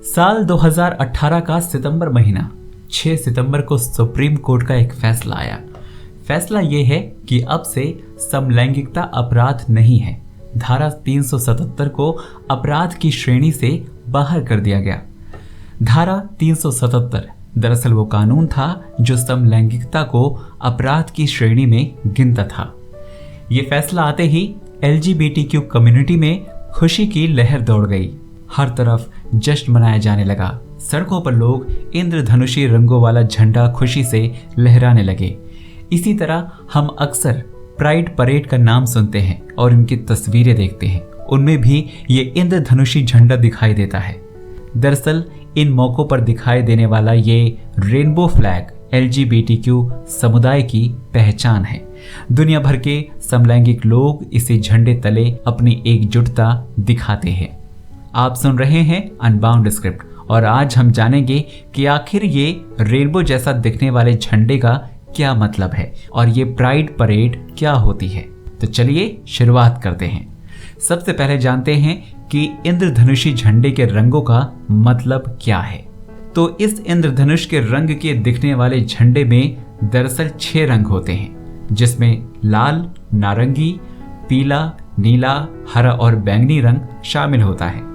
साल 2018 का सितंबर महीना 6 सितंबर को सुप्रीम कोर्ट का एक फैसला आया। फैसला ये है कि अब से समलैंगिकता अपराध नहीं है। धारा 377 को अपराध की श्रेणी से बाहर कर दिया गया। धारा 377 दरअसल वो कानून था जो समलैंगिकता को अपराध की श्रेणी में गिनता था। ये फैसला आते ही LGBTQ कम्युनिटी में खुशी की लहर दौड़ गई। हर तरफ जश्न मनाया जाने लगा। सड़कों पर लोग इंद्रधनुषी रंगों वाला झंडा खुशी से लहराने लगे। इसी तरह हम अक्सर प्राइड परेड का नाम सुनते हैं और इनकी तस्वीरें देखते हैं, उनमें भी ये इंद्रधनुषी झंडा दिखाई देता है। दरअसल इन मौकों पर दिखाई देने वाला ये रेनबो फ्लैग LGBTQ समुदाय की पहचान है। दुनिया भर के समलैंगिक लोग इसे झंडे तले अपनी एकजुटता दिखाते हैं। आप सुन रहे हैं अनबाउंड स्क्रिप्ट और आज हम जानेंगे कि आखिर ये रेनबो जैसा दिखने वाले झंडे का क्या मतलब है और ये प्राइड परेड क्या होती है। तो चलिए शुरुआत करते हैं। सबसे पहले जानते हैं कि इंद्रधनुषी झंडे के रंगों का मतलब क्या है। तो इस इंद्रधनुष के रंग के दिखने वाले झंडे में दरअसल 6 रंग होते हैं, जिसमें लाल, नारंगी, पीला, नीला, हरा और बैंगनी रंग शामिल होता है।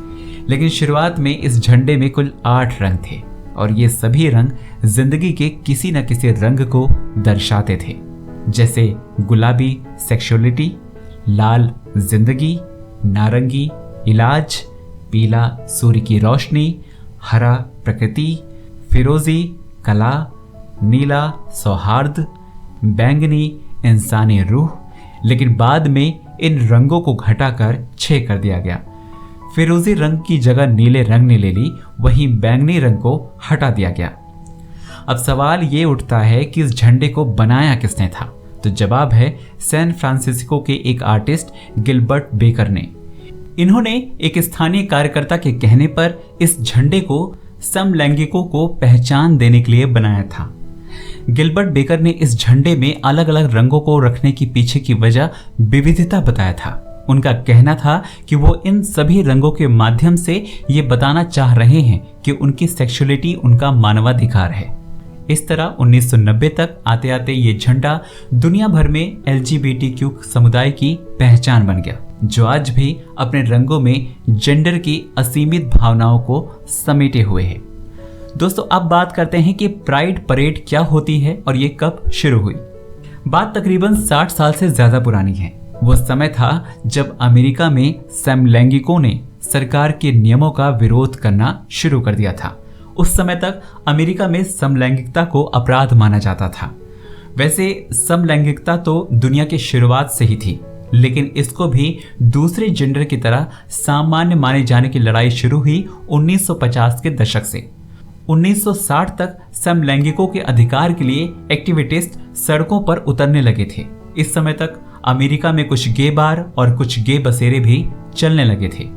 लेकिन शुरुआत में इस झंडे में कुल 8 रंग थे और ये सभी रंग जिंदगी के किसी न किसी रंग को दर्शाते थे, जैसे गुलाबी सेक्सुअलिटी, लाल जिंदगी, नारंगी इलाज, पीला सूर्य की रोशनी, हरा प्रकृति, फिरोजी कला, नीला सौहार्द, बैंगनी इंसानी रूह। लेकिन बाद में इन रंगों को घटाकर 6 कर दिया गया। फिरोजी रंग की जगह नीले रंग ने ले ली, वहीं बैंगनी रंग को हटा दिया गया। अब सवाल ये उठता है कि इस झंडे को बनाया किसने था। तो जवाब है सैन फ्रांसिस्को के एक आर्टिस्ट गिलबर्ट बेकर ने। इन्होंने एक स्थानीय कार्यकर्ता के कहने पर इस झंडे को समलैंगिकों को पहचान देने के लिए बनाया था। गिलबर्ट बेकर ने इस झंडे में अलग अलग रंगों को रखने की पीछे की वजह विविधता बताया था। उनका कहना था कि वो इन सभी रंगों के माध्यम से ये बताना चाह रहे हैं कि उनकी सेक्सुअलिटी उनका मानवाधिकार है। इस तरह 1990 तक आते आते ये झंडा दुनिया भर में LGBTQ समुदाय की पहचान बन गया, जो आज भी अपने रंगों में जेंडर की असीमित भावनाओं को समेटे हुए है। दोस्तों, अब बात करते हैं कि प्राइड परेड क्या होती है और ये कब शुरू हुई। बात तकरीबन 60 साल से ज्यादा पुरानी है। वो समय था जब अमेरिका में समलैंगिकों ने सरकार के नियमों का विरोध करना शुरू कर दिया था। उस समय तक अमेरिका में समलैंगिकता को अपराध माना जाता था। वैसे समलैंगिकता तो दुनिया की शुरुआत से ही थी, लेकिन इसको भी दूसरे जेंडर की तरह सामान्य माने जाने की लड़ाई शुरू हुई 1950 के दशक से। 1960 तक समलैंगिकों के अधिकार के लिए एक्टिविस्ट सड़कों पर उतरने लगे थे। इस समय तक अमेरिका में कुछ गे बार और कुछ गे बसेरे भी चलने लगे थे।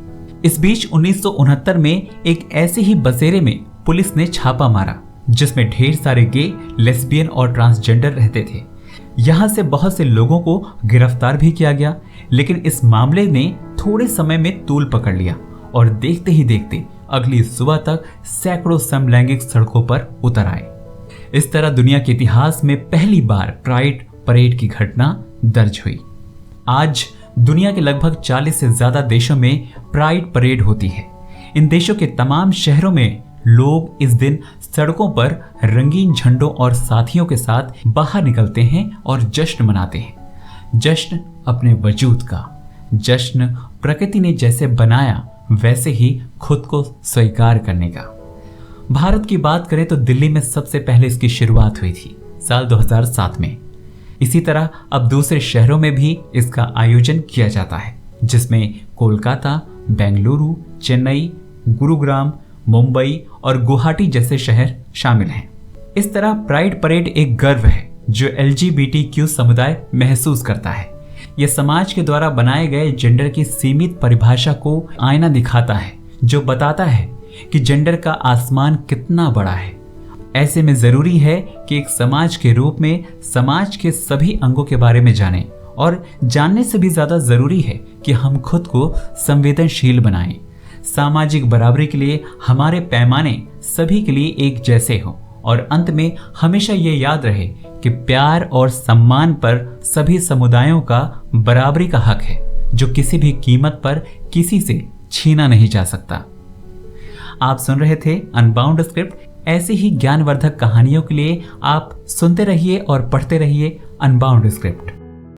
इस बीच 1969 में एक ऐसे ही बसेरे में पुलिस ने छापा मारा, जिसमें ढेर सारे गे, लेस्बियन और ट्रांसजेंडर रहते थे। यहां से बहुत से लोगों को गिरफ्तार भी किया गया, लेकिन इस मामले ने थोड़े समय में तूल पकड़ लिया और देखते ही देखते अगली सुबह तक सैकड़ों समलैंगिक सड़कों पर उतर आए। इस तरह दुनिया के इतिहास में पहली बार प्राइड परेड की घटना दर्ज हुई। आज दुनिया के लगभग 40 से ज्यादा देशों में प्राइड परेड होती है। इन देशों के तमाम शहरों में लोग इस दिन सड़कों पर रंगीन झंडों और साथियों के साथ बाहर निकलते हैं और जश्न मनाते हैं। जश्न अपने वजूद का, जश्न प्रकृति ने जैसे बनाया वैसे ही खुद को स्वीकार करने का। भारत की बात करें तो दिल्ली में सबसे पहले इसकी शुरुआत हुई थी साल 2007 में। इसी तरह अब दूसरे शहरों में भी इसका आयोजन किया जाता है, जिसमें कोलकाता, बेंगलुरु, चेन्नई, गुरुग्राम, मुंबई और गुवाहाटी जैसे शहर शामिल हैं। इस तरह प्राइड परेड एक गर्व है जो LGBTQ समुदाय महसूस करता है। यह समाज के द्वारा बनाए गए जेंडर की सीमित परिभाषा को आईना दिखाता है, जो बताता है कि जेंडर का आसमान कितना बड़ा है। ऐसे में जरूरी है कि एक समाज के रूप में समाज के सभी अंगों के बारे में जानें, और जानने से भी ज्यादा जरूरी है कि हम खुद को संवेदनशील बनाएं। सामाजिक बराबरी के लिए हमारे पैमाने सभी के लिए एक जैसे हों और अंत में हमेशा ये याद रहे कि प्यार और सम्मान पर सभी समुदायों का बराबरी का हक है, जो किसी भी कीमत पर किसी से छीना नहीं जा सकता। आप सुन रहे थे अनबाउंड स्क्रिप्ट। ऐसी ही ज्ञानवर्धक कहानियों के लिए आप सुनते रहिए और पढ़ते रहिए अनबाउंड स्क्रिप्ट।